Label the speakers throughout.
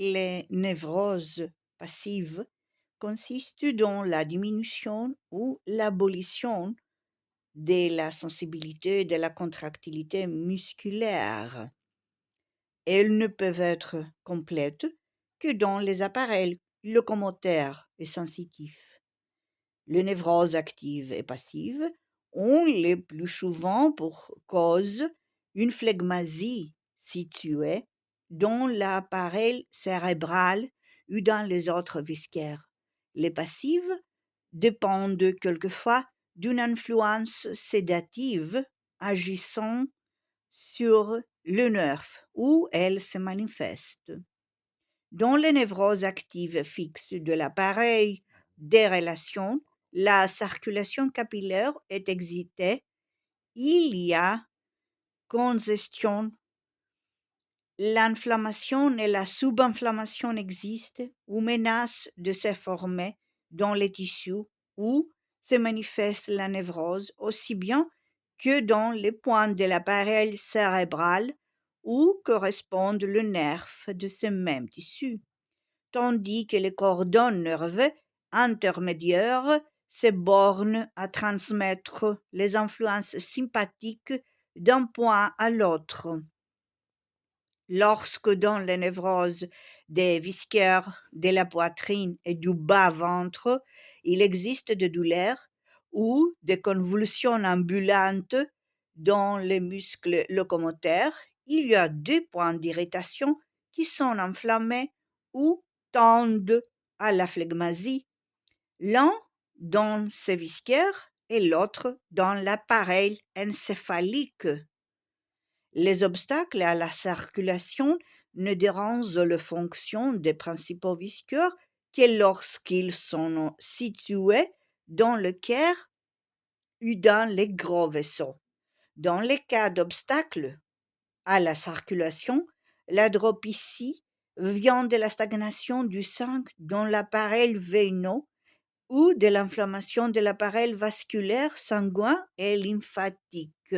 Speaker 1: Les névroses passives consistent dans la diminution ou l'abolition de la sensibilité et de la contractilité musculaire. Elles ne peuvent être complètes que dans les appareils locomoteurs et sensitifs. Les névroses actives et passives ont le plus souvent pour cause une phlegmasie située dans l'appareil cérébral ou dans les autres viscères. Les passives dépendent quelquefois d'une influence sédative agissant sur le nerf où elles se manifestent. Dans les névroses actives fixes de l'appareil des relations, la circulation capillaire est excitée, il y a congestion, l'inflammation et la subinflammation existent ou menacent de se former dans les tissus où se manifeste la névrose, aussi bien que dans les points de l'appareil cérébral où correspondent le nerf de ce même tissu, tandis que les cordons nerveux intermédiaires se bornent à transmettre les influences sympathiques d'un point à l'autre. Lorsque dans les névroses des viscères de la poitrine et du bas-ventre, il existe des douleurs ou des convulsions ambulantes dans les muscles locomoteurs, il y a deux points d'irritation qui sont enflammés ou tendent à la phlegmasie, l'un dans ces viscères et l'autre dans l'appareil encéphalique. Les obstacles à la circulation ne dérangent les fonctions des principaux visqueurs que lorsqu'ils sont situés dans le cœur ou dans les gros vaisseaux. Dans les cas d'obstacles à la circulation, la dropécie vient de la stagnation du sang dans l'appareil veineux ou de l'inflammation de l'appareil vasculaire sanguin et lymphatique.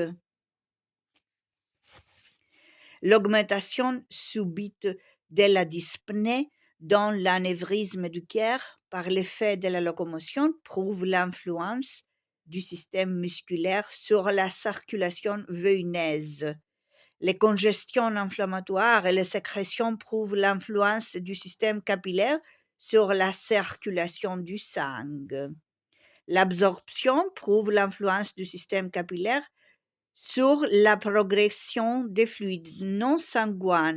Speaker 1: L'augmentation subite de la dyspnée dans l'anévrisme du cœur par l'effet de la locomotion prouve l'influence du système musculaire sur la circulation veineuse. Les congestions inflammatoires et les sécrétions prouvent l'influence du système capillaire sur la circulation du sang. L'absorption prouve l'influence du système capillaire sur la progression des fluides non sanguins.